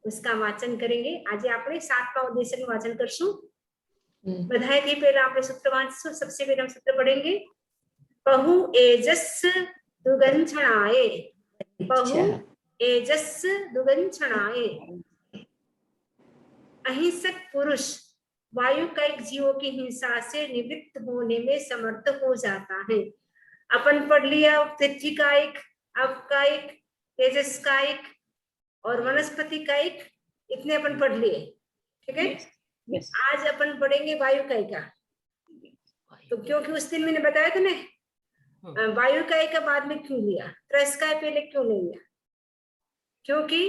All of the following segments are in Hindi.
उसका वाचन करेंगे। आज આપણે 7વાં ઉદ્દેશનું વાચન કરશું। બધાયથી પહેલા આપણે સૂત્ર વાંચશું। सबसे पहले हम सूत्र पढ़ेंगे। बहु एजस दुगंछणाए, बहु एजस दुगंछणाए। अहिंसक पुरुष वायुकायिक जीवों की हिंसा से निवृत्त होने में समर्थ हो जाता है। अपन पढ़ लिया पृथ्वी कायिक, अपकायिक, तेजस कायिक और वनस्पति कायिक, इतने अपन पढ़ लिए। ठीक है। आज अपन पढ़ेंगे वायु कायिका। तो क्योंकि उस दिन मैंने बताया था ना, वायु कायिका बाद में क्यों लिया, त्रस्काय पहले क्यों नहीं लिया? क्योंकि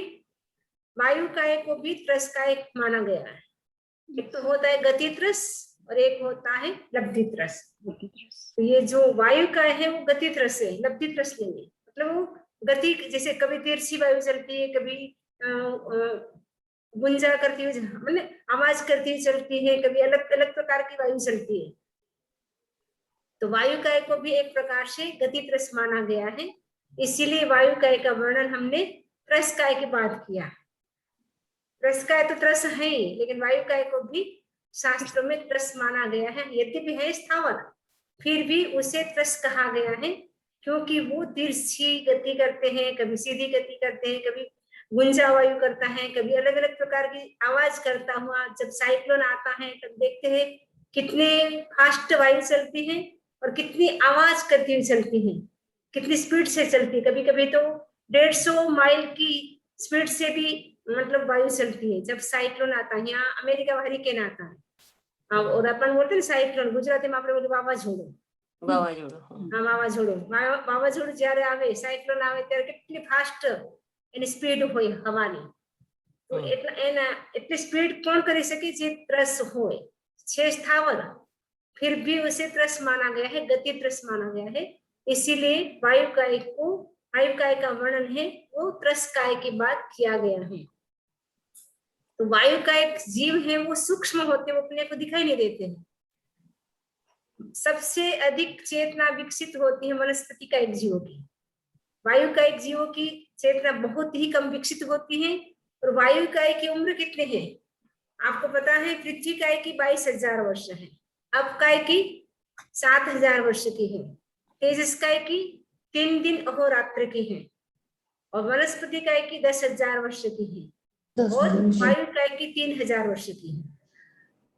वायु काय को भी त्रस्काय माना गया है। एक तो होता है गति त्रस और एक होता है लब्धि त्रस। तो ये जो वायु काय है वो गति त्रस है, लब्धि त्रस नहीं है। मतलब वो गति, जैसे कभी तिरछी वायु चलती है, कभी गुंजा करती हुई, मतलब आवाज करती हुई चलती है, कभी अलग अलग प्रकार की वायु चलती है। तो वायु काय को भी एक प्रकार से गति त्रस माना गया है। इसीलिए वायु काय का वर्णन हमने त्रस काय के बाद किया। त्रस काय तो त्रस है ही, लेकिन वायु काय को भी शास्त्रों में त्रस माना गया है। यद्यपि है स्थावर, फिर भी उसे त्रस कहा गया है, क्योंकि वो तिरछी गति करते हैं, कभी सीधी गति करते हैं, कभी गुंजा वायु करता है, कभी अलग अलग प्रकार की आवाज करता हुआ। जब साइक्लोन आता है तब देखते हैं कितने फास्ट वायु चलती है और कितनी आवाज करती हुई चलती है, कितनी स्पीड से चलती है। कभी कभी तो 150 माइल की स्पीड से भी मतलब वायु चलती है जब साइक्लोन आता है। यहाँ अमेरिका हरिकेन आता है और अपन बोलते हैं साइक्लोन, गुजराती में આપણે બોલે વાવાઝોડું। હા, વાવાઝોડું જ્યારે આવે, સાયક્લોન આવે ત્યારે કેટલી ફાસ્ટ એની સ્પીડ હોય હવાની। તો એટલી સ્પીડ કોણ કરી શકે? જે ત્રસ હોય છે સ્થાવર, फिर भी उसे त्रस माना गया है, गति त्रस माना गया है। इसीलिए वायु काय को, वायु काय का वर्णन है वो त्रस काय के बाद किया गया है। तो वायु का एक जीव है वो सूक्ष्म होते, वो अपने को दिखाई नहीं देते हैं। सबसे अधिक चेतना विकसित होती है वनस्पति का एक जीवों की। वायु का एक जीवों की चेतना बहुत ही कम विकसित होती है। और वायु काय की उम्र कितने है आपको पता है? पृथ्वी काय की 22,000 वर्ष है, अब काय की 7,000 वर्ष की है, तेजस काय की 3 दिन अहोरात्र की है, और वनस्पति काय की 10,000 वर्ष की है, और वायु काय की 3,000 वर्ष की है।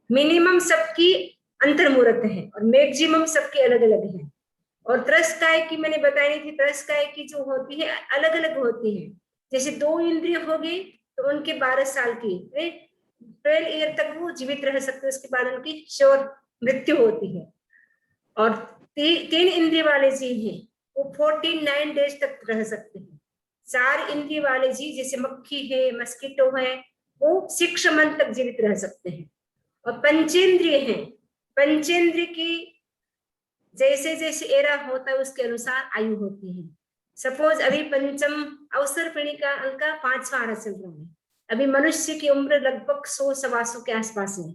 मिनिमम सबकी अंतर्मुहूर्त है और मैक्सिमम सबके अलग अलग है। और त्रस काय की मैंने बताई थी, त्रस काय की जो होती है अलग अलग होती है। जैसे 2 इंद्रिय हो गई तो उनके 12 साल की 12 ईयर तक वो जीवित रह सकते, उसके बाद उनकी श्योर मृत्यु होती है। और 3 इंद्रिय वाले जीव हैं वो 49 डेज तक रह सकते हैं। 4 इंद्रिय वाले जीव जैसे मक्खी है, मस्कीटो है, वो 6 मंथ तक जीवित रह सकते हैं। और पंचेंद्रिय हैं, पंचेंद्रिय की जैसे जैसे एरा होता है उसके अनुसार आयु होती है। सपोज अभी पंचम अवसर्पिणी का अंक 5वां आरा चल रहा है। अभी मनुष्य की उम्र लगभग 100-125 के आसपास है,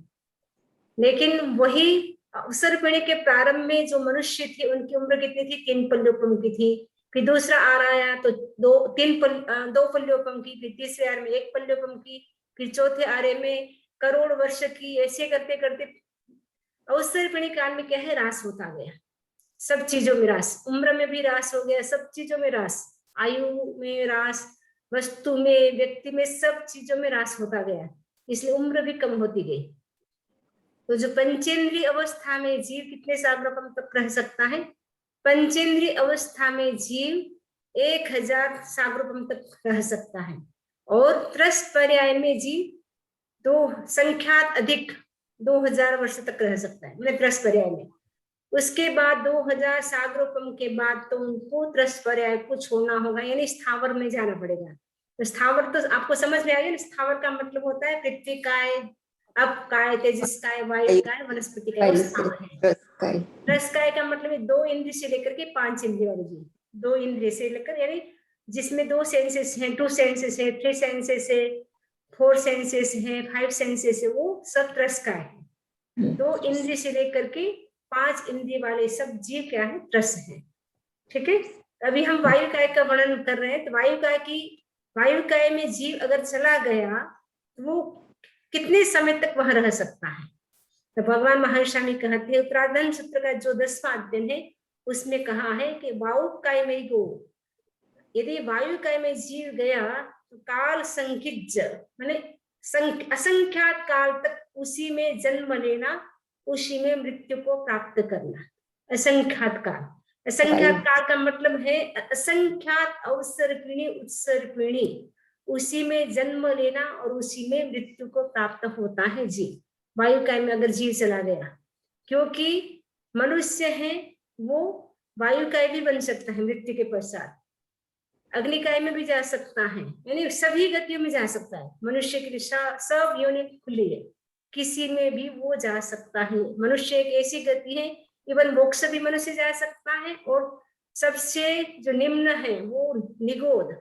लेकिन वही अवसर्पिणी के प्रारंभ में जो मनुष्य थे उनकी उम्र कितनी थी? 3 पल्योपम की थी। फिर दूसरा आरा आया तो 2 पल्योपम की, फिर तीसरे आरे में 1 पल्योपम की, फिर चौथे आरे में करोड़ वर्ष की। ऐसे करते करते अवसर्पिणी काल में क्या है? रास होता गया, सब चीजों में रास, उम्र में भी रास हो गया, सब चीजों में रास, आयु में रास, वस्तु में, व्यक्ति में, सब चीजों में रास होता गया, इसलिए उम्र भी कम होती गई। तो जो पंचेंद्रिय अवस्था में जीव कितने साग्रपम तक रह सकता है? पंचेंद्रिय अवस्था में जीव 1000 साग्रपम तक रह सकता है। और त्रस पर्याय में जीव 2 संख्यात अधिक 2000 वर्ष तक रह सकता है, मतलब त्रस पर्याय में। उसके बाद 2000 साग्रोपम के बाद तो उनको त्रस पर्याय को छोड़ना होगा, यानी स्थावर में जाना पड़ेगा। तो स्थावर तो आपको समझ में आ गया ना, स्थावर का मतलब होता है पृथ्वी काय, अप काय, तेजस काय, वायु काय, वनस्पति काय, स्थावर है। त्रस काय का मतलब है 2 इंद्रिय से लेकर के 5 इंद्रिय वाले जीव, 2 इंद्रिय से लेकर, यानी जिसमें 2 सेंसेस हैं, 2 सेंसेस है, 3 सेंसेस है, 4 सेंसेस है, 5 सेंसेस है, वो सब त्रस काय है। 2 इंद्रिय से लेकर के 5 इंद्रिय वाले सब जीव क्या है? त्रस है। ठीक है। अभी हम वायु काय का वर्णन कर रहे हैं। तो वायु काय की वायुकाय में जीव अगर चला गया तो वो कितने समय तक वहां रह सकता है। तो भगवान महर्षि ने कहते हैं, उत्तराधन सूत्र का जो 10वां अध्ययन है उसमें कहा है कि वायुकाय में गो, यदि वायुकाय में जीव गया तो काल संकिज्ज माने असंख्यात काल तक उसी में जन्म लेना, उसी में मृत्यु को प्राप्त करना। असंख्यात काल, असंख्यात काल का मतलब है असंख्यात अवसर पीढ़ी उत्सर पीढ़ी, उसी में जन्म लेना और उसी में मृत्यु को प्राप्त होता है जीव, वायुकाय में अगर जीव चला गया। क्योंकि मनुष्य है वो वायुकाय भी बन सकता है मृत्यु के पश्चात, अग्निकाय में भी जा सकता है, यानी सभी गतियों में जा सकता है। मनुष्य की सब योनि खुली है, किसी में भी वो जा सकता है। मनुष्य एक ऐसी गति है, इवन मोक्ष भी मनुष्य जा सकता है, और सबसे जो निम्न है वो निगोद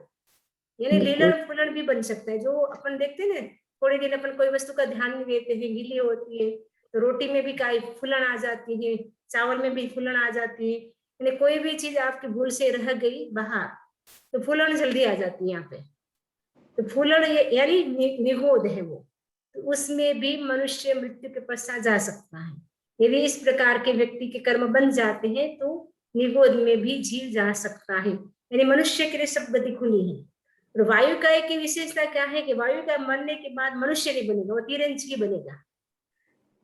यानी लीलन फुलन भी बन सकता है। जो अपन देखते हैं ना, थोड़ी देर अपन कोई वस्तु का ध्यान नहीं देते हैं, गीली होती है तो रोटी में भी काई फुलन आ जाती है, चावल में भी फुलन आ जाती है, यानी कोई भी चीज आपकी भूल से रह गई बाहर तो फूलन जल्दी आ जाती है यहाँ पे। तो फूलन यानी निगोद है वो, तो उसमें भी मनुष्य मृत्यु के पश्चात जा सकता है। यदि इस प्रकार के व्यक्ति के कर्म बन जाते हैं तो निगोद में भी जीव जा सकता है, यानी मनुष्य के लिए सब गति खुली है। और वायुकाय की विशेषता क्या है कि वायुकाय मरने के बाद मनुष्य नहीं बनेगा, वो तिरंजी बनेगा।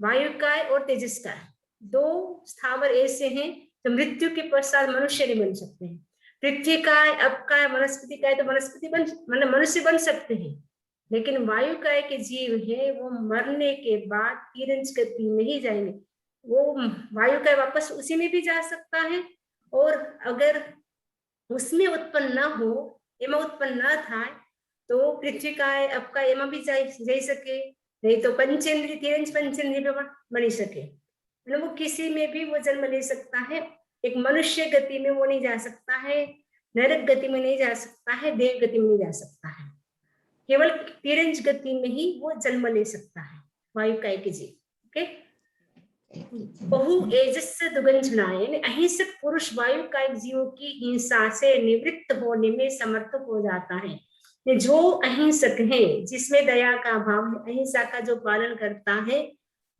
वायुकाय और तेजस्काय दो स्थावर ऐसे हैं जो मृत्यु के पश्चात मनुष्य नहीं बन सकते हैं। पृथ्वी काय, अपकाय, वनस्पति काय तो वनस्पति बन मतलब मनुष्य बन सकते हैं, लेकिन वायुकाय के जीव है वो मरने के बाद तिरंज गति में ही जाएंगे। वो वायुकाय वापस उसी में भी जा सकता है, और अगर उसमें उत्पन्न न हो, एमा उत्पन्न न था तो पृथ्वी काय, अपकाय एमा भी जा सके, नहीं तो पंचेंद्रिय तिरंज पंचेंद्रिय बनी सके, मतलब वो किसी में भी वो जन्म ले सकता है। एक मनुष्य गति में वो नहीं जा सकता है, नरक गति में नहीं जा सकता है, देव गति में नहीं जा सकता है, केवल तिरंज गति में ही वो जन्म ले सकता है वायुकाय के जीव। ओके, बहु एजस्से दुगंजनाय यानी अहिंसक पुरुष वायुकाय जीवों की हिंसा से निवृत्त होने में समर्थ हो जाता है। जो अहिंसक है, जिसमें दया का भाव है, अहिंसा का जो पालन करता है,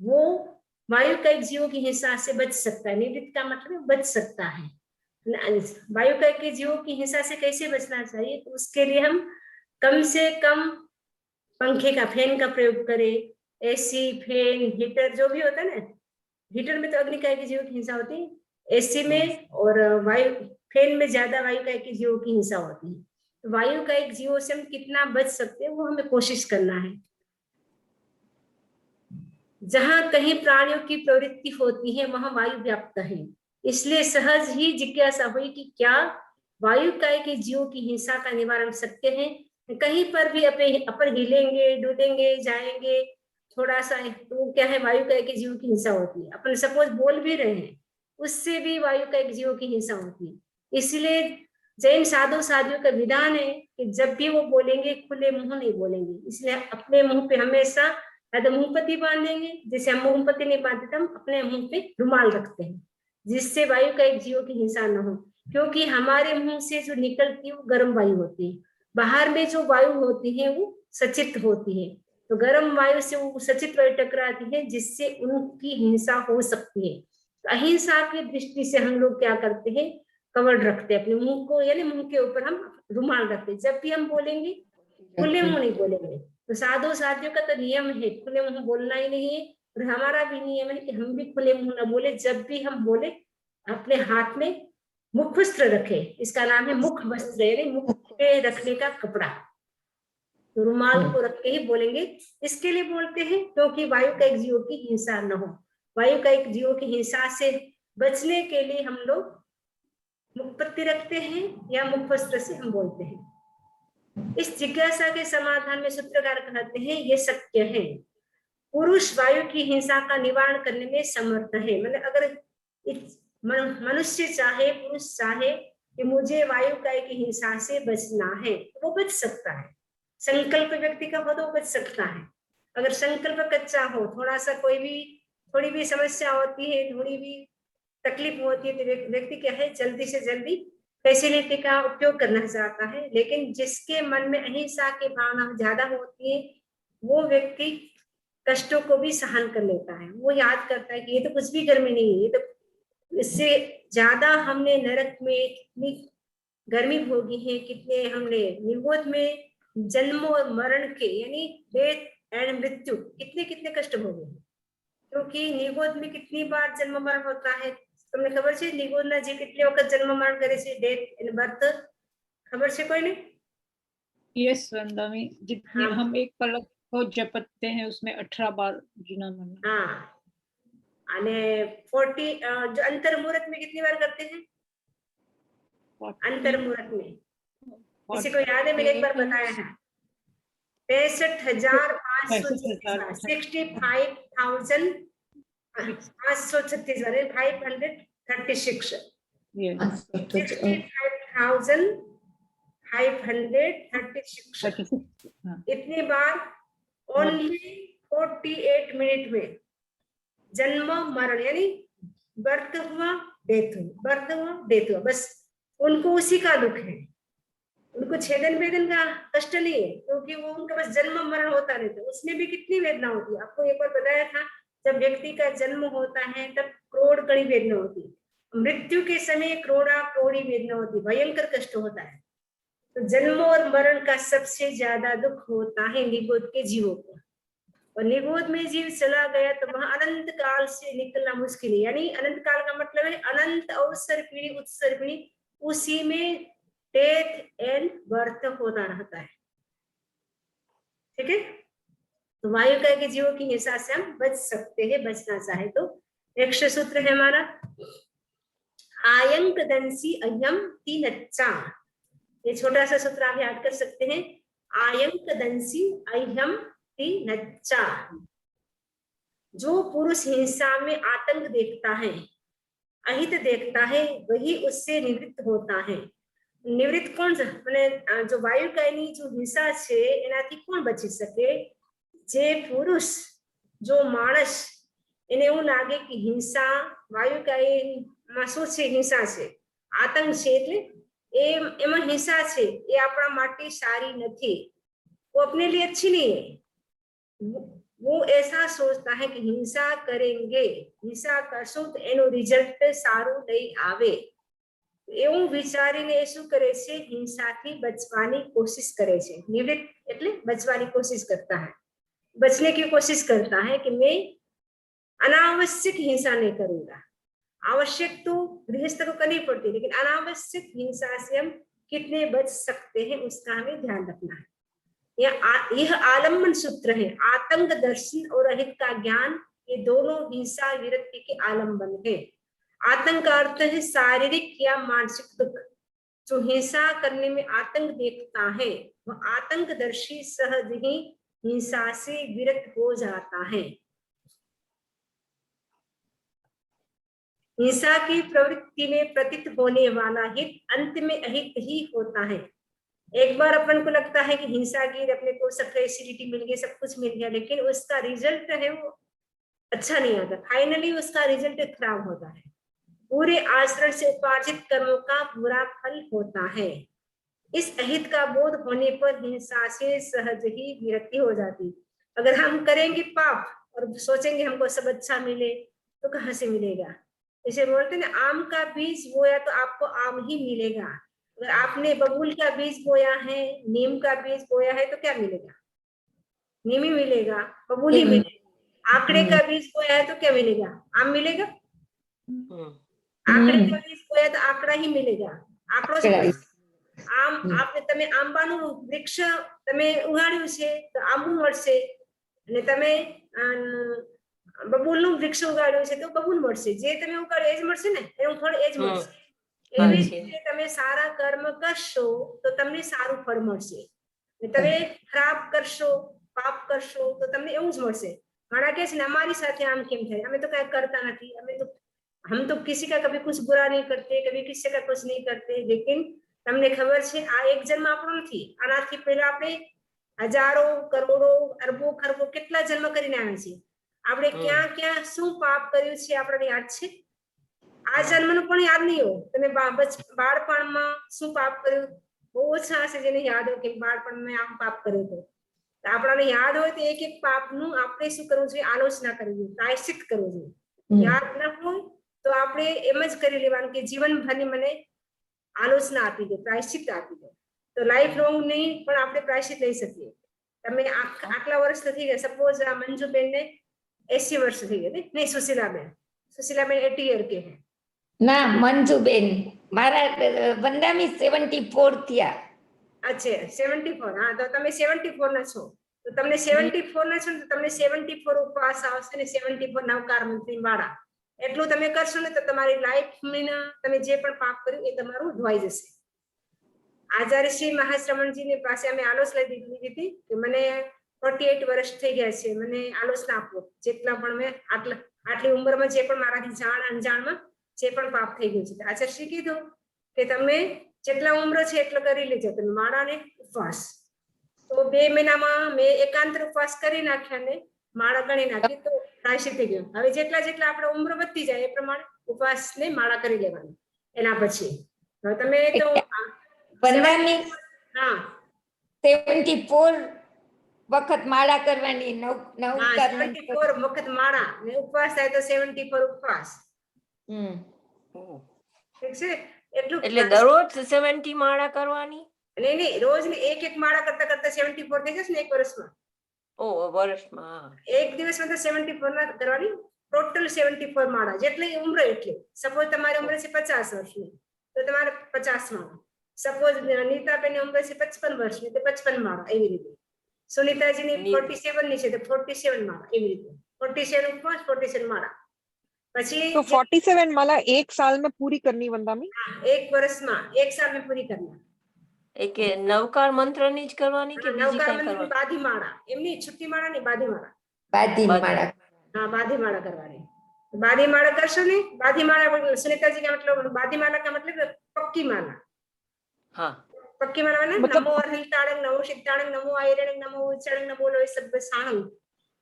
वो वायुकाय जीवों की हिंसा से बच सकता है। निवृत्त का मतलब बच सकता है। वायुकाय के जीवों की हिंसा से कैसे बचना चाहिए, तो उसके लिए हम कम से कम पंखे का, फैन का प्रयोग करें, एसी, फैन, हीटर जो भी होता है ना, हीटर में तो अग्निकाय के जीवों की हिंसा होती है, एसी में और वायु फैन में ज्यादा वायुकाय के जीवों की हिंसा होती है। तो वायुकाय जीवों से हम कितना बच सकते हैं वो हमें कोशिश करना है। जहां कहीं प्राणियों की प्रवृत्ति होती है वहां वायु व्याप्त है, इसलिए सहज ही जिज्ञासा हुई कि क्या वायुकाय के जीवों की हिंसा का निवारण सत्य है। कहीं पर भी अपन हिलेंगे, डूलेंगे, जाएंगे थोड़ा सा तो क्या है, वायुकाय के जीवों की हिंसा होती है। अपन सपोज बोल भी रहे हैं, उससे भी वायुकाय के जीवों की हिंसा होती है। इसलिए जैन साधु साधियों का विधान है कि जब भी वो बोलेंगे खुले मुंह नहीं बोलेंगे, इसलिए अपने मुंह पे हमेशा या तो मुंहपत्ती बांधेंगे, जैसे हम मुंहपत्ती नहीं बांधते हम अपने मुंह पे रुमाल रखते हैं, जिससे वायुकाय जीवों की हिंसा न हो। क्योंकि हमारे मुंह से जो निकलती है वो गर्म वायु होती है, बाहर में जो वायु होती है वो सचित होती है, तो गर्म वायु से वो सचित वायु टकराती है, जिससे उनकी हिंसा हो सकती है। तो अहिंसा की दृष्टि से हम लोग क्या करते हैं, कवर रखते हैं अपने मुंह को, यानी मुंह के ऊपर हम रुमाल रखते हैं। जब भी हम बोलेंगे खुले मुंह नहीं बोलेंगे। तो साधु साथियों का तो नियम है खुले मुंह बोलना ही नहीं है, और हमारा भी नियम है कि हम भी खुले मुंह ना बोले। जब भी हम बोले अपने हाथ में मुख वस्त्र रखे, इसका नाम है मुख वस्त्र, यानी मुख पे रखने का कपड़ा, तो रुमाल को रख के ही बोलेंगे। इसके लिए बोलते हैं क्योंकि वायुकाय जीवों की हिंसा न हो। वायुकाय जीवों की हिंसा से बचने के लिए हम लोग मुखपत्ती रखते हैं या मुख वस्त्र से हम बोलते हैं। इस जिज्ञासा के समाधान में सूत्रकार कहते हैं ये सत्य है, पुरुष वायु की हिंसा का निवारण करने में समर्थ है। मतलब अगर मनुष्य चाहे, पुरुष चाहे कि मुझे वायुकाय की हिंसा से बचना है, तो वो बच सकता है। संकल्प व्यक्ति का हो तो वो बच सकता है। अगर संकल्प कच्चा हो, थोड़ा सा थोड़ी भी समस्या होती है, थोड़ी भी तकलीफ होती है, तो व्यक्ति क्या है जल्दी से जल्दी फैसिलिटी का उपयोग करना चाहता है, लेकिन जिसके मन में अहिंसा की भावना ज्यादा होती है वो व्यक्ति कष्टों को भी सहन कर लेता है। वो याद करता है कि ये तो कुछ भी गर्मी नहीं है, ये तो इससे ज्यादा हमने नरक में कितनी गर्मी भोगी है, कितने हमने निगोद में जन्म और मरण के यानी डेथ एंड मृत्यु कितने कितने कष्ट भोगे, क्योंकि निगोद में कितनी बार जन्म मरण होता है। તમને ખબર છે નિગોદના જે કેટલી વખત જન્મ મરણ કરે છે, डेथ एंड बर्थ खबर છે કોઈને? यस वंदा में जितने हाँ। हम एक पलक को जपते हैं उसमें 18 बार जीना मरना। हाँ અને 40 जो अंतर मुहूर्त में कितनी बार करते हैं? अंतर मुहूर्त में किसी को याद है? मैंने एक बार बताया है 65,536 536 इतनी बार ओनली 48 मिनट में जन्म मरण यानी बर्थ हुआ डेथ हुआ, बर्थ हुआ डेथ हुआ, बस उनको उसी का दुख है, उनको छेदन वेदन का कष्ट नहीं है, क्योंकि वो उनका बस जन्म मरण होता रहता है। उसमें भी कितनी वेदना होती है, आपको एक बार बताया था जब व्यक्ति का जन्म होता है तब करोड़ कड़ी वेदना होती है, मृत्यु के समय करोड़ा करोड़ी वेदना होती है, भयंकर कष्ट होता है। तो जन्म और मरण का सबसे ज्यादा दुख होता है निगोद के जीवों को, और निगोद में जीव चला गया तो वहां अनंत काल से निकलना मुश्किल है। यानी अनंत काल का मतलब है अनंत अवसर पीढ़ी उत्सर पीढ़ी, उसी में डेथ एंड बर्थ होता रहता है। ठीक है, तो वायुकाय के जीवों की हिंसा से हम बच सकते हैं, बचना चाहे तो। नेक्स्ट सूत्र है हमारा आयंक दंसी अयम तीनच्चा। ये छोटा सा सूत्र आप याद कर सकते हैं, आयंक दंसी अयम तीनच्चा। जो पुरुष हिंसा में आतंक देखता है, अहित देखता है, वही उससे निवृत्त होता है। निवृत्त कौन मैंने जो वायुकायनी जो हिंसा છે એનાથી કોણ બચી શકે? જે પુરુષ જો માણસ એને એવું લાગે કે હિંસા વાયુકાયમાં શું છે, હિંસા છે, આતંક છે, એટલે એમાં હિંસા છે એ આપણા માટે સારી નથી, वो अपने लिए अच्छी नहीं है। वो ऐसा सोचता है कि हिंसा करेंगे, हिंसा करशो तो एनो रिजल्ट सारू नहीं आवे, એવું વિચારીને શું કરે છે? હિંસાથી બચવાની કોશિશ કરે છે। નિવૃત્ત એટલે બચવાની કોશિશ કરતા है, बचने की कोशिश करता है कि मैं अनावश्यक हिंसा नहीं करूंगा। आवश्यक तो गृहस्थ को करनी पड़ती है, लेकिन अनावश्यक हिंसा से हम कितने बच सकते हैं उसका हमें ध्यान रखना है। यह आलम्बन सूत्र है। आतंक दर्शन और अहित का ज्ञान, ये दोनों हिंसा विरक्ति के आलम्बन है। आतंक का अर्थ है शारीरिक या मानसिक दुख। जो हिंसा करने में आतंक देखता है वह आतंकदर्शी सहज ही हिंसा से विरक्त हो जाता है। हिंसा की प्रवृत्ति में प्रतीत होने वाला हित अंत में अहित ही होता है। एक बार अपन को लगता है कि हिंसा की अपने को सब फैसिलिटी मिल गई, सब कुछ मिल गया, लेकिन उसका रिजल्ट है वो अच्छा नहीं आता, फाइनली उसका रिजल्ट खराब होता है। पूरे आचरण से उपार्जित कर्मों का बुरा फल होता है। इस अहित का बोध होने पर हिंसा से सहज ही विरक्ति हो जाती। अगर हम करेंगे पाप और सोचेंगे हमको सब अच्छा मिले तो कहाँ से मिलेगा? जैसे बोलते ना, आम का बीज बोया तो आपको आम ही मिलेगा। अगर आपने बबूल का बीज बोया है, नीम का बीज बोया है तो क्या मिलेगा? नीम ही मिलेगा, बबूल ही मिलेगा। आंकड़े का बीज बोया है तो क्या मिलेगा? आम मिलेगा। आंकड़े का बीज बोया तो आंकड़ा ही मिलेगा, आंकड़ो જ આમ આપણે તમે આંબાનું વૃક્ષ તમે ઉગાડ્યું છે તો આંબુ મળશે, અને તમે બબૂલનું વૃક્ષ ઉગાડ્યું છે તો બબૂલ મળશે। જે તમે ઉગાડ્યું એ જ મળશે ને, એનું ફળ એ જ મળશે। એવી જ રીતે તમે સારા કર્મ કરશો તો તમને સારું ફળ મળશે, તમે ખરાબ કરશો, પાપ કરશો તો તમને એવું જ મળશે। ઘણા કહે છે ને અમારી સાથે આમ કેમ થાય, અમે તો કઈ કરતા નથી, हम तो किसी का कभी कुछ बुरा नहीं करते, कभी किसी का कुछ नहीं करते। लेकिन તમને ખબર છે આ એક જન્મ આપણો નથી, આનાથી પહેલા આપણે હજારો કરોડો અરબો ખરબો કેટલા જન્મ કરીને આવ્યા છીએ। આપણે ક્યાં ક્યાં શું પાપ કર્યું છે આપણને યાદ છે? આ જન્મનું પણ યાદ નહીં હોય. તમે બાળપણમાં શું પાપ કર્યું, બહુ ઓછા હશે જેને યાદ હોય કે બાળપણમાં આમ પાપ કર્યું હતું. આપણાને યાદ હોય તો એક એક પાપનું આપણે શું કરવું જોઈએ, આલોચના કરવી જોઈએ, પ્રાયશ્ચિત કરવું જોઈએ. યાદ ન હોય તો આપણે એમ જ કરી લેવાનું કે જીવનભરની મને આલોચના આપી દે, પ્રાયશ્ચિત આપી દે. તો લાઈફ લોંગ નહીં પણ આપણે પ્રાયશ્ચિત લઈ શકીએ. તમે આટલા વર્ષ થઈ ગયા, સપોઝ મંજુબેનને 80 વર્ષ થઈ ગયા નહીં, સુશીલાબેન 80 યર કે ના મંજુબેન મારા વંદામી 74 થયા. અચ્છા 74. હા તો તમે 74 ના છો. તો તમને 74 ના છો ને, તો તમને 74 ઉપવાસ આવશે ને 74 નવકાર મંત્રી વાળા. એટલું તમે કરશો ને તો તમારી લાઈફ તમે જે પણ પાપ કર્યું એ તમારું ધોવાઈ જશે. આચાર્ય શ્રી મહાશ્રવણજીની પાસે અમે આલોચના લીધી હતી કે મને 48 વર્ષ થઈ ગયા છે, મને આલોચના આપો. જેટલા પણ મેં આટલી ઉંમરમાં જે પણ મારાથી જાણ અણજાણમાં જે પણ પાપ થઈ ગયું છે, આચાર્ય શ્રી કીધું કે તમે જેટલા ઉંમર છે એટલો કરી લેજો તમે માળા ને ઉપવાસ. તો 2 મહિનામાં મેં એકાંતર ઉપવાસ કરી નાખ્યા ને માળા ગણી નાખી, તો પ્રાયશ્ચિત થઈ ગયું. હવે જેટલા આપણે ઉંમર વધતી જાય એ પ્રમાણે ઉપવાસ ને માળા કરી લેવાની. એના પછી તમે તો વંદામી હા 74 વખત માળા કરવાની. 74 વખત માળા ને ઉપવાસ થાય તો 74 ઉપવાસ. ઠીક છે. એટલે દરરોજ 70 માળા કરવાની? નહીં, રોજ ને એક માળા કરતા કરતા 74 થઈ જશે ને એક વર્ષમાં. વર્ષમાં એક દિવસમાં તો 74 ના કરવાની. ટોટલ 74 માળા, જેટલી ઉંમર એટલી. સપોઝ તમારી ઉંમર છે 50 વર્ષની તો તમારે 50 માળા. સપોઝ નીતાબેનની ઉંમર છે 55 વર્ષની તો 55 માળા. એવી રીતે સુનીતાજીની 47 ની છે તો 47 માળા. એવી રીતે 47 ઉપવાસ 47 માળા. પછી तो 47 माला एक साल में पूरी करनी वंदामी? एक वर्ष में एक साल में पूरी करना. એક નવકાર મંત્ર ની જ કરવાની કે બીજી નવકાર કઈ મંત્ર કરવાની? બાધી માળા, એમની છુટ્ટી માળા ની બાધી માળા. બાધી માળા. हाँ बाधी माला करवानी. बाधी माला करशो ने, बाधी माला सुनीता जी का मतलब बाधी माला का मतलब पक्की माला. हाँ पक्की माला ना नमो अरहंताणं नमो सिद्धाणं नमो आयरणं नमो उच्चारणं नमो लोय सब साणं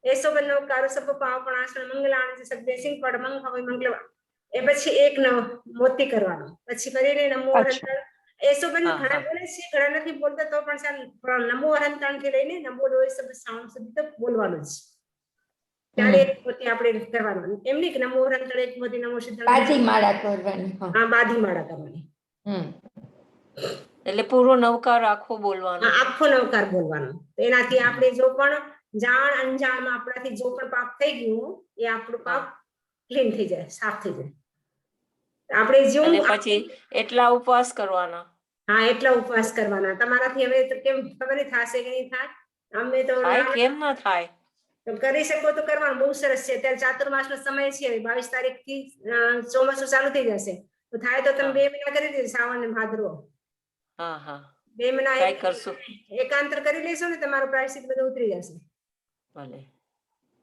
ऐसो बनो कारो सब पावपणासण मंगलाण सब्दे सिंह पड मंग हवे मंगलवा. એ પછી એક મોતી કરવાનો. પછી કરીને નમો અરહંતાણ એસો બંધ ઘણા બોલે છે, ઘણા નથી બોલતા તો પણ નમો અરહંતાણ થી લઈને નમો લોય सब સાઉન્ડ સુધી બોલવાનું છે. ત્યારે એક મોતી આપણે કરવાનું. એમ નહીં કે નમો અરહંતાણ એક મોતી નમો સિદ્ધાણ. બાધી માળા કરવાની. હા બાધી માળા કરવાની. એટલે પૂરો નવકાર આખો બોલવાનો. આખો નવકાર બોલવાનો. એનાથી આપણે જો પણ જાણ અંજાણમાં આપણાથી જો પણ પાપ થઈ ગયું એ આપણું પાપ ક્લીન થઈ જાય, સાફ થઈ જાય. આપણે જેવું પછી એટલા ઉપવાસ કરવાના. હા એટલા ઉપવાસ કરવાના. તમારાથી હવે તો કેમ ખબર નહીં થશે કે નહીં થાય. અમે તો કેમ ના થાય? તો કરી શકો તો કરવાનું. બહુ સરસ છે. અત્યારે ચાતુર્માસ નો સમય છે. 22 તારીખ થી ચોમાસું ચાલુ થઈ જશે. તો થાય તો તમે 2 મહિના કરી દેજો, શ્રાવણ ને ભાદરવો. હા હા 2 મહિના ટ્રાય કરશું. એકાંતર કરી લેશો ને તમારું પ્રાયશ્ચિત બધું ઉતરી જશે. ભલે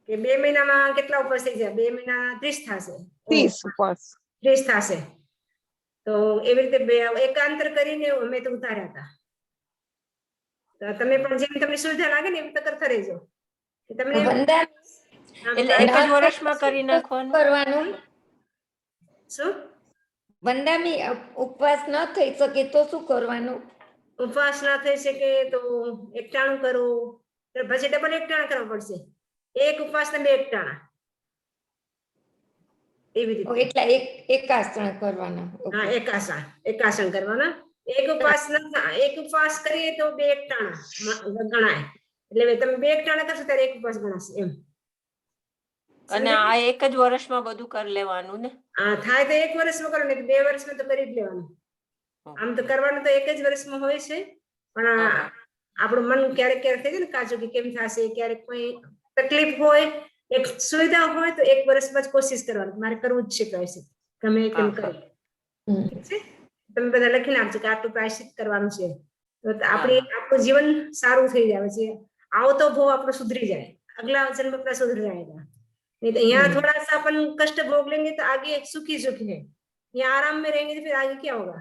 કે 2 મહિનામાં કેટલા ઉપવાસ થઈ જાય? 2 મહિના 30 થશે. 30 उपवास 30 થશે. તો એવી રીતે એકાંતર કરીને અમે તો ઉતાર્યા હતા. તો તમે પણ જેમ તમને સુવિધા લાગે ને એમ તો કરતા રહેજો. તમને એટલે એક જ વર્ષમાં કરી નાખવાનું કરવાનું. શું વંદામી ઉપવાસ ન થઈ શકે તો શું કરવાનું? ઉપવાસ ના થઈ શકે તો એકટાણું કરો. પછી ડબલ એકટાણા કરવા પડશે. એક ઉપવાસ ને 2 એકટાણા. એવી રીતે એટલા એકાસણ કરવાના. હા એકાસણ કરવાના. એક ઉપવાસ કરીએ તો 2 એકટાણા ગણાય. એટલે તમે 2 એકટાણા કરશો ત્યારે એક ઉપવાસ ગણાશે એમ. અને આ એક જ વર્ષમાં બધું કરી લેવાનું ને? હા થાય તો એક વર્ષમાં કરો ને 2 વર્ષમાં તો કરી જ લેવાનું. આમ તો કરવાનું તો એક જ વર્ષમાં હોય છે, પણ આપણું મન ક્યારેક ક્યારેક થઈ જાય ને કાચું કે કેમ થશે, ક્યારેક કોઈ તકલીફ હોય, એક સુવિધા હોય તો એક વર્ષમાં જ કોશિશ કરવાની મારે કરવું જ છે પ્રાયશ્ચિત, ગમે તેમ કરો. ઠીક છે. તમે બધા લખી નાખજો કે આટલું પ્રાયશ્ચિત કરવાનું છે. તો આપણું જીવન સારું થઈ જાય છે. આવતો ભોગ આપણો સુધરી જાય, અગલા जन्म अपना सुधर जाएगा. नहीं तो यहाँ थोड़ा सा अपन कष्ट भोग लेंगे तो आगे सुखी सुखी है. यहाँ आराम में रहेंगे तो फिर आगे क्या होगा?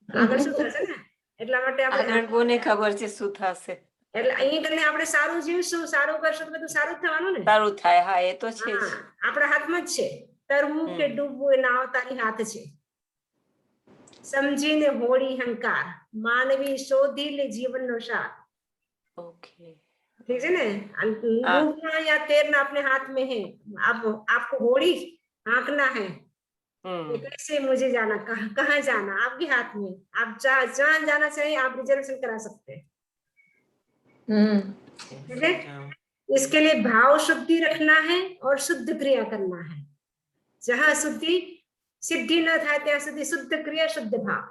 આગળ શું થશે ને? એટલા માટે આપણે કોને ખબર છે શું થશે. એટલે અહીં કરીને આપણે સારું જીવશું, સારું કરશું તો બધું સારું થવાનું ને. સારું થાય. હા એ તો છે. આપણા હાથમાં જ છે. તરવું કે ડૂબવું એ નાવ તારી હાથ છે. સમજીને હોળી હંકાર, માનવી શોધી લે જીવનનો સાર. ओके ठीक है ना. डूबना या तैरना अपने हाथ में है. आपको होड़ी हाँकना है. कैसे मुझे जाना, कहाँ जाना आपके हाथ में. आप जहाँ जाना चाहिए आप रिजर्वेशन करा सकते हैं. ठीक है. इसके लिए भाव शुद्धि रखना है और शुद्ध क्रिया करना है. जहाँ शुद्धि सिद्धि न था ત્યાં સુધી શુદ્ધ ક્રિયા શુદ્ધ ભાવ.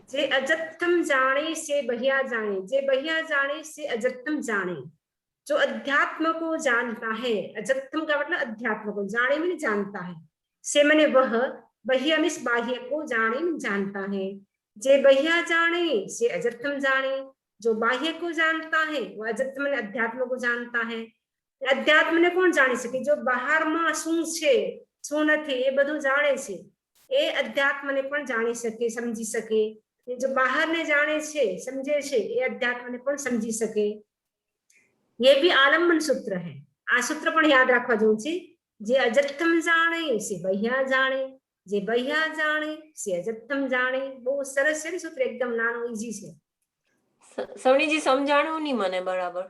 जे अजत्थम जाने से बहिया जाने, जे बहिया जाने से अजत्थम जाने. जो अध्यात्म को जानता है, अजत्थम का मतलब अध्यात्म को, जाने में जानता है. से मैंने वह, बहिया में बाह्य को जाने में जानता है. जे बहिया जाने से अजत्थम जाने. जो बाह्य को जानता है वो अजत्थम ने अध्यात्म को जानता है. अध्यात्म ने कोण जानी सके. जो बाहर में શું છે શું નથી એ બધું જાણે છે એ अध्यात्म ने पण जानी सके, समझी सके. जो बाहर ने जाने छे समझे छे ए अध्यात्म ने पण समझी सके. ये भी आलम्बन सूत्र है. आ सूत्र पण याद राखवा जेवुं छे. जे अजत्थम जाने से बह्या जाने, जे बह्या जाने से अजत्थम जाने. बहुत सरस है सूत्र, एकदम नानो इजी छे. સવણીજી સમજાણું નહીં મને બરાબર.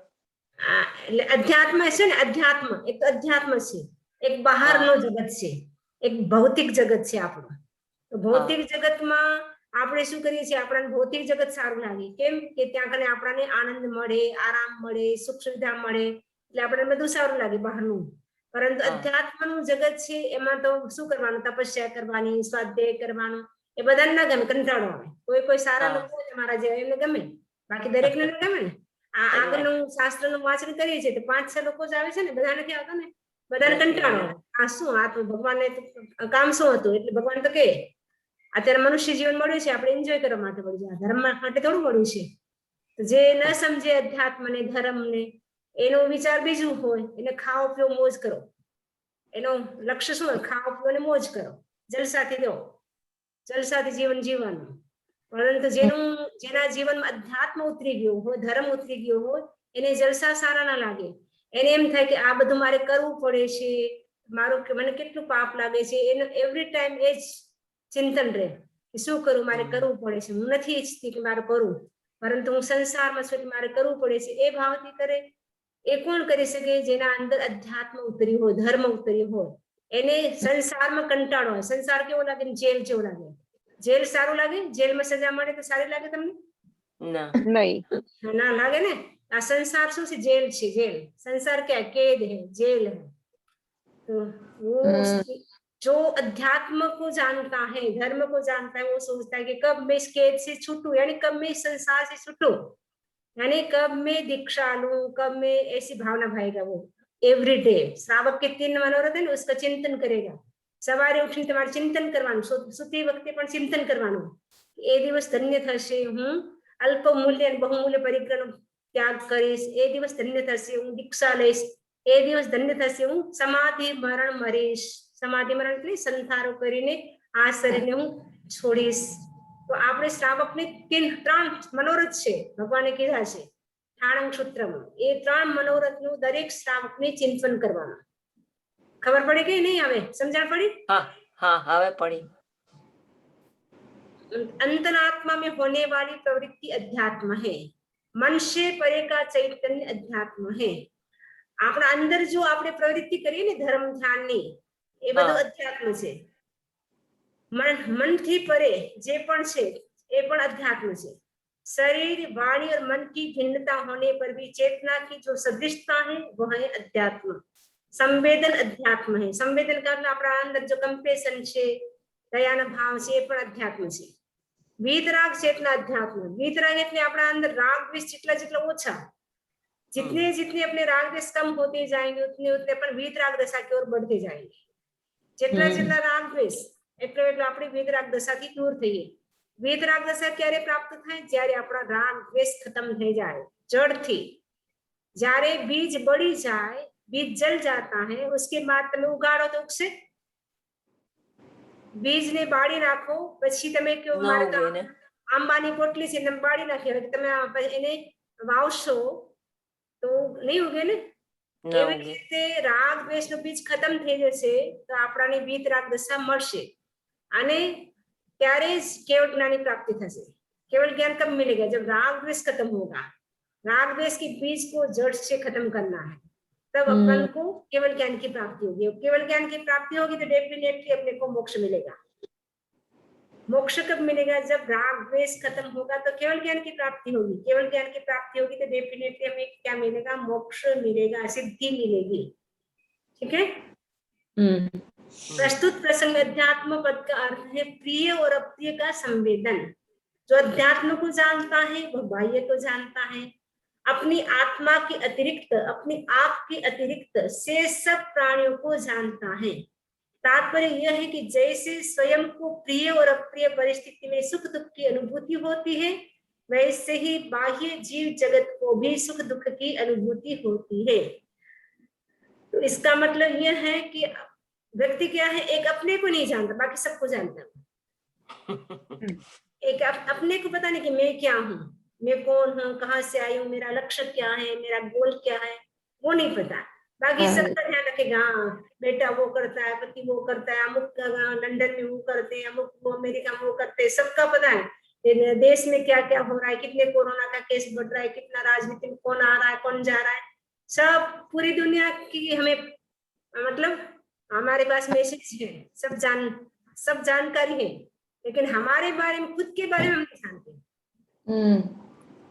એટલે અધ્યાત્મ છે ને, અધ્યાત્મ એક તો અધ્યાત્મ છે, એક બહારનો જગત છે, એક ભૌતિક જગત છે આપણું. તો ભૌતિક જગતમાં આપણે શું કરીએ છીએ, આપણને ભૌતિક જગત સારું લાગે. કેમ કે ત્યાં કને આપણને આનંદ મળે, આરામ મળે, સુખ સુવિધા મળે, એટલે આપણને બધું સારું લાગે બહારનું. પરંતુ અધ્યાત્મનું જગત છે એમાં તો શું કરવાનું, તપસ્યા કરવાની, સ્વાધ્યાય કરવાનું, એ બધાને ના ગમે, કંટાળો આવે. કોઈ કોઈ સારા લોકો તમારા જેવા એમને ગમે, બાકી દરેકને ન ગમે ને. આ આગળનું શાસ્ત્રનું વાંચન કરીએ છીએ તો 5-6 લોકો જ આવે છે ને, બધા નથી આવતા ને, બધાને કંટાળો આવે. આ શું, આ તો ભગવાનને કામ શું હતું, એટલે ભગવાન તો કે અત્યારે મનુષ્ય જીવન મળ્યું છે આપણે એન્જોય કરવા માટે મળ્યું છે, ધર્મ માટે થોડું મળ્યું છે. તો જે ન સમજે અધ્યાત્મને, ધર્મને, એનો વિચાર બીજું હોય, એને ખાઓ પીઓ મોજ કરો, એનો લક્ષ્ય શું હોય, ખાઓ પીઓ ને મોજ કરો, જલસાથી દો, જલસાથી જીવન જીવવાનું. પરંતુ જેના જીવનમાં અધ્યાત્મ ઉતરી ગયું હોય, ધર્મ ઉતરી ગયો હોય, એને જલસા સારા ના લાગે. એને એમ થાય કે આ બધું મારે કરવું પડે છે, મારું મને કેટલું પાપ લાગે છે, એનો એવરી ટાઈમ એ જ ચિંતન રહે કે શું કરું, મારે કરવું પડે છે. હું નથી ઈચ્છતી કે મારે કરવું, પરંતુ હું સંસારમાં છું એટલે મારે કરવું પડે છે. એ ભાવથી કરે એ કોણ કરી શકે, જેના અંદર અધ્યાત્મ ઉતર્યું હોય, ધર્મ ઉતર્યું હોય. એને સંસારમાં કંટાળો હોય. સંસાર કેવો લાગે, જેલ જેવો લાગે. જેલ સારું લાગે? જેલમાં સજા મળે તો સારી લાગે તમને? नहीं. ना लागे ने. आ संसार શું છે, જેલ છે, જેલ. संसार क्या है, कैद है, जेल है. तो वो जो अध्यात्म को जानता है, धर्म को जानता है, वो सोचता है कि कब मैं इस कैद से छूटूं, यानी कब मैं इस संसार से छूटूं, यानी कब मैं दीक्षा लूं, कब मैं, ऐसी भावना भाएगा वो एवरी डे. श्रावक के 3 मनोरथ है, उसका चिंतन करेगा. સવારે ઉઠીને તમારે ચિંતન કરવાનું, સુતી વખતે પણ ચિંતન કરવાનું. એ દિવસ ધન્ય થશે, હું અલ્પ મૂલ્ય અને બહુમૂલ્ય પરિગ્રહનો ત્યાગ કરીશ. એ દિવસ ધન્ય થશે, હું દીક્ષા લઈશ. એ દિવસ ધન્ય થશે, હું સમાધિ મરણ મરીશ. સમાધિ મરણ એટલે સંથારો કરીને આ શરીરને હું છોડીશ. તો આપણે શ્રાવકને 3 મનોરથ છે, ભગવાને કીધા છે ઠાણંગ સૂત્રમાં. એ 3 મનોરથનું દરેક શ્રાવકને ચિંતન કરવાનું. खबर पड़ी कि नहीं? आवे समझा पड़ी? हाँ हाँ आवे पड़ी. अंतरात्मा में होने वाली प्रवृत्ति अध्यात्म है. मन से परे का चैतन्य अध्यात्म है. अपना अंदर जो आपने प्रवृत्ति करी ने धर्म ध्यान नी, ए બધું अध्यात्म છે. मन थी परे जे पण છે એ પણ अध्यात्म છે. शरीर वाणी और मन की भिन्नता होने पर भी चेतना की जो सदृशता है वह है अध्यात्म. संवेदन अध्यात्म है. संवेदन का मतलब अपना अंदर जो कंपेशन છે, દયાનો ભાવ છે, એ પણ અધ્યાત્મ છે. વીતરાગ ચેતના अध्यात्म. वीतराग એટલે આપણા અંદર રાગ દ્વેષ જેટલા ઓછા, जितने अपने राग द्वेष कम होते जाएंगे उतने अपन वीतराग दशा की ओर बढ़ते जाएंगे. જેટલા રાગ દ્વેષ એટલે આપણી વીતરાગ દશાથી દૂર થઈએ. વીતરાગ દશા ક્યારે પ્રાપ્ત થાય? જ્યારે આપણા રાગ દ્વેષ ખતમ થઈ જાય જડથી. જ્યારે बीज बड़ी जाए, बीज जल जाता है, उसके बाद તમે ઉગાડો તો ઉગશે? बीज ने बाड़ी નાખો પછી તમે કયો મારે તો આંબાની પોટલી છે ને બાળી નાખી, હવે તમે એને વાવશો તો નહીં ઉગે ને. ના એવી ઉગે. રીતે રાગ દ્વેષનો બીજ ખતમ થઈ જશે તો આપણાને વીત રાગ દશા મળશે અને ત્યારે જ केवल ज्ञान की प्राप्ति થશે. केवल ज्ञान कब मिलेगा? जब राग द्वेष खत्म होगा. राग द्वेष के बीज को जड़ से खत्म करना है, तब अपन को केवल ज्ञान की प्राप्ति होगी. केवल ज्ञान की प्राप्ति होगी तो डेफिनेटली अपने को मोक्ष मिलेगा. मोक्ष कब मिलेगा? जब राग द्वेष खत्म होगा तो केवल ज्ञान की प्राप्ति होगी. केवल ज्ञान की प्राप्ति होगी तो डेफिनेटली हमें क्या मिलेगा? मोक्ष मिलेगा, सिद्धि मिलेगी. ठीक है. प्रस्तुत प्रसंग अध्यात्म पद का अर्थ है प्रिय और अप्रिय का संवेदन. जो अध्यात्म को जानता है वह बाह्य को जानता है. अपनी आत्मा के अतिरिक्त, अपने आप के अतिरिक्त से सब प्राणियों को जानता है. तात्पर्य यह है कि जैसे स्वयं को प्रिय और अप्रिय परिस्थिति में सुख दुख की अनुभूति होती है, वैसे ही बाह्य जीव जगत को भी सुख दुख की अनुभूति होती है. तो इसका मतलब यह है कि व्यक्ति क्या है? एक अपने को नहीं जानता, बाकी सबको जानता है. एक अपने को पता नहीं कि मैं क्या हूँ, मैं कौन हूँ, कहाँ से आई हूँ, मेरा लक्ष्य क्या है, मेरा गोल क्या है, वो नहीं पता. बाकी सबका ध्यान रखेगा. बेटा वो करता है, पति वो करता है, अमुक लंदन में वो करते हैं, अमुक वो अमेरिका में वो करते हैं, सबका पता है. देश में क्या क्या हो रहा है, कितने कोरोना का केस बढ़ रहा है, कितना राजनीति में कौन आ रहा है, कौन जा रहा है, सब पूरी दुनिया की हमें मतलब हमारे पास मैसेज है, सब जानकारी है. लेकिन हमारे बारे में, खुद के बारे में हम नहीं जानते.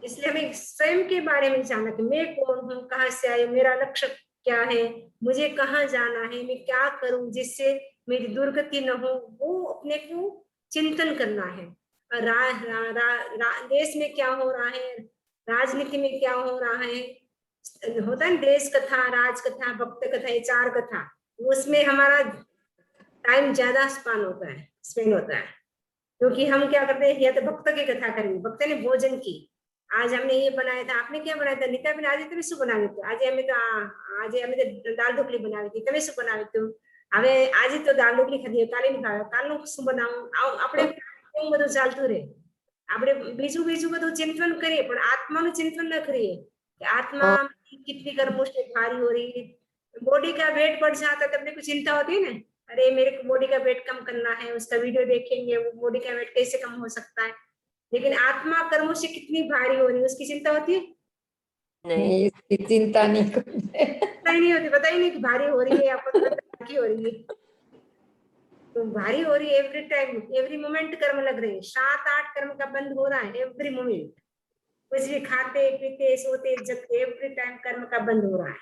इसलिए हमें स्वयं के बारे में जानना कि मैं कौन हूँ, कहाँ से आई, मेरा लक्ष्य क्या है, मुझे कहाँ जाना है, मैं क्या करूं जिससे मेरी दुर्गति न हो, वो अपने को चिंतन करना है. देश में क्या हो रहा है, राजनीति में क्या हो रहा है, होता है देश कथा, राज कथा, भक्त कथा, ये 4 कथा, उसमें हमारा टाइम ज्यादा स्पेंड होता है. क्योंकि हम क्या करते हैं, या तो भक्त की कथा करेंगे, भक्त ने भोजन की, आज हमने ये बनाया था, आपने क्या बनाया था, नीता बेन आज તમે શું બનાવ્યું હતું, આજે અમે તો દાળ ઢોકળી બનાવી હતી, તમે શું બનાવ્યું હતું, હવે આજે તો દાળ ઢોકળી ખાધી, કાલે નહીં ખાવા, કાલનું શું બનાવું, આપણે એવું બધું ચાલતું રહે. આપણે બીજું બધું ચિંતન કરીએ પણ આત્માનું ચિંતન ન કરીએ कि आत्मा कितनी कर्मों से भारी हो रही है. बॉडी का वेट बढ़ जाता है तब अपने को चिंता होती है ना, अरे मेरे को बॉडी का वेट कम करना है, उसका वीडियो देखेंगे, वो बॉडी का वेट कैसे कम हो सकता है. लेकिन आत्मा कर्मों से कितनी भारी हो रही है उसकी चिंता होती है? नहीं. इसकी चिंता नहीं पता ही नहीं होती, पता ही नहीं कि भारी हो रही है या हल्की हो रही है. तो भारी हो रही है एवरी टाइम, एवरी मोमेंट कर्म लग रहे हैं. 7-8 कर्म का बंद हो रहा है एवरी मोमेंट. कुछ भी खाते पीते सोते जगते एवरी टाइम कर्म का बंद हो रहा है.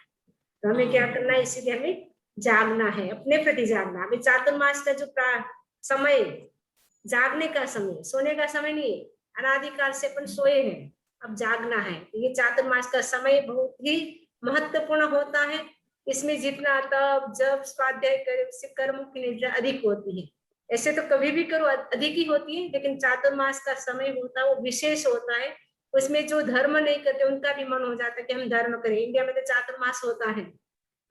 तो हमें क्या करना है, इसलिए हमें जागना है, अपने प्रति जागना. अभी चातुर्मास का जो समय, जागने का समय, सोने का समय नहीं है. अनादिकाल से अपन सोए हैं, अब जागना है. ये चातुर्मास का समय बहुत ही महत्वपूर्ण होता है. इसमें जितना तप जप स्वाध्याय करे उससे कर्म की निद्रा अधिक होती है. ऐसे तो कभी भी करो अधिक ही होती है, लेकिन चातुर्मास का समय होता है वो विशेष होता है. उसमें जो धर्म नहीं करते उनका भी मन हो जाता है कि हम धर्म करें. इंडिया में तो चातुर्मास होता है,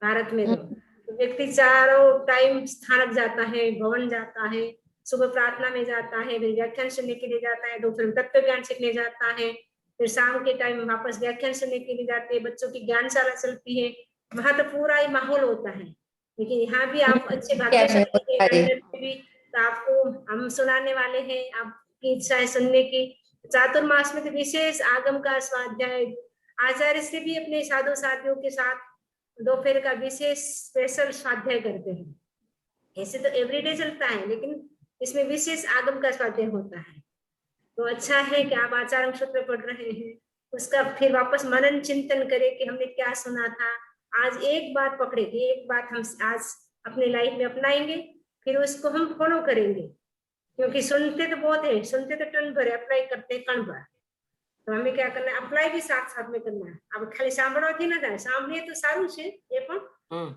भारत में तो व्यक्ति चारों टाइम स्थानक जाता है, भवन जाता है, सुबह प्रार्थना में जाता है, फिर व्याख्यान सुनने के लिए जाता है, दोपहर तत्व ज्ञान सीखने जाता है, फिर शाम के टाइम वापस व्याख्यान सुनने के लिए जाते हैं, बच्चों की ज्ञानशाला चलती है. वहां तो पूरा ही माहौल होता है. लेकिन यहाँ भी आप अच्छे भाग्यशाली भी, तो आपको हम सुनाने वाले हैं, आपकी इच्छा है सुनने की. चातुर्मास में तो विशेष आगम का स्वाध्याय आचार्य से भी अपने साधु साथियों के साथ दोपहर का विशेष स्पेशल स्वाध्याय करते हैं. ऐसे तो एवरीडे चलता है, लेकिन इसमें विशेष आगम का स्वाध्याय होता है. तो अच्छा है कि आप आचार्य सूत्र पढ़ रहे हैं, उसका फिर वापस मनन चिंतन करें कि हमने क्या सुना था. आज एक बात पकड़े कि एक बात हम आज अपने लाइफ में अपनाएंगे, फिर उसको हम फॉलो करेंगे. क्योंकि सुनते तो बहुत है, सुनते तो टन भर, अप्लाई करते कण भर. तो हमें क्या करना है, अप्लाई भी साथ साथ में करना है. अब खाली સાંભળવાથી ના થાય, સાંભળીએ તો સારું છે એ પણ,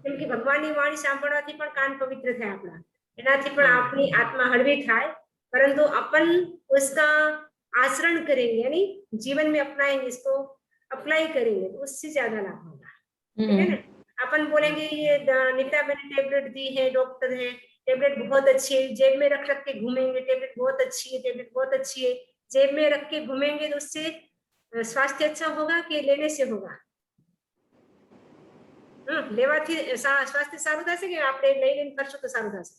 કેમ કે ભગવાનની વાણી સાંભળવાથી પણ કાન પવિત્ર થાય આપણા, એનાથી પણ આપણી આત્મા હળવી થાય. परंतु अपन उसका आचरण करेंगे, यानी जीवन में अपनाएंगे, इसको अप्लाई करेंगे, तो उससे ज्यादा लाभ होगा. ठीक है ना. अपन बोलेंगे ये नीता मैंने टेबलेट दी है, डॉक्टर है, टेबलेट बहुत अच्छी है, जेब में रख के घूमेंगे, टेबलेट बहुत अच्छी है, टेबलेट बहुत अच्छी है, जेब में रख के घूमेंगे तो उससे स्वास्थ्य अच्छा होगा कि लेने से होगा? લેવાથી સ્વાસ્થ્ય સારું થશે કે આપણે લઈ લઈને કરશું તો સારું થશે?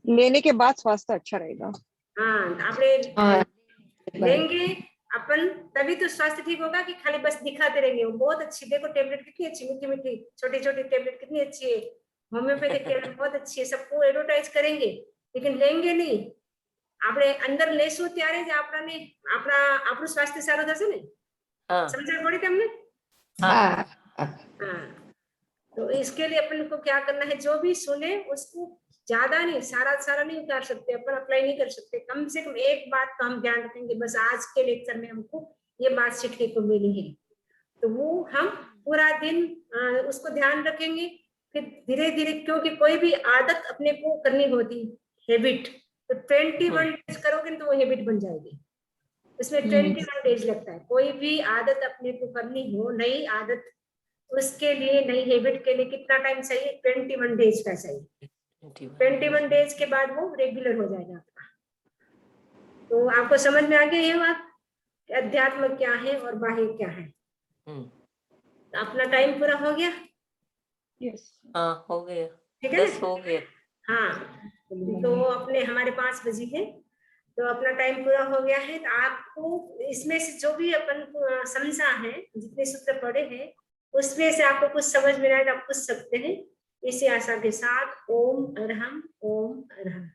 लेने के बाद स्वास्थ्य अच्छा रहेगा। हाँ, આપણે हाँ, लेंगे अपन तभी तो स्वास्थ्य ठीक होगा कि खाली बस दिखाते रहेंगे वो बहुत अच्छी, देखो टेबलेट कितनी अच्छी, मीठी मीठी छोटी छोटी टेबलेट कितनी अच्छी है, होम्योपैथिक टेबलेट बहुत अच्छी है, सबको एडवर्टाइज करेंगे लेकिन लेंगे नहीं। આપણે અંદર લેશું ત્યારે જ આપણું સ્વાસ્થ્ય સારું થશે ને। હા समझा पड़ी तुमने? हाँ, हाँ, हाँ, तो इसके लिए अपन को क्या करना है, जो भी सुने उसको ज्यादा नहीं, सारा नहीं उतार सकते अपन, अप्लाई नहीं कर सकते, कम से कम एक बात तो हम ध्यान रखेंगे, बस आज के लेक्चर में हमको ये बात सीखने को मिली है, तो वो हम पूरा दिन उसको ध्यान रखेंगे। फिर धीरे धीरे, क्योंकि कोई भी आदत अपने को करनी होती, हैबिट, तो 21 डेज करोगे तो वो हैबिट बन जाएगी। इसमें 21 डेज लगता है, कोई भी आदत अपने को करनी हो, नई आदत, उसके लिए नई हैबिट के लिए कितना टाइम चाहिए? 21 डेज का चाहिए। 21 डेज के बाद वो रेगुलर हो जाएगा आपका। तो आपको समझ में आ गया ये बात कि अध्यात्म क्या है और बाह्य क्या है? तो अपना टाइम पूरा हो गया, यस हाँ हो गया, ठीक है 10 हो गया। हाँ, तो अपने हमारे 5 बजे है, तो अपना टाइम पूरा हो गया है। तो आपको इसमें से जो भी अपन समझा है, जितने सूत्र पढ़े हैं, उसमें से आपको कुछ समझ में आए तो आप पूछ सकते हैं। इसी आशा के साथ ओम अरहम, ओम अरहम।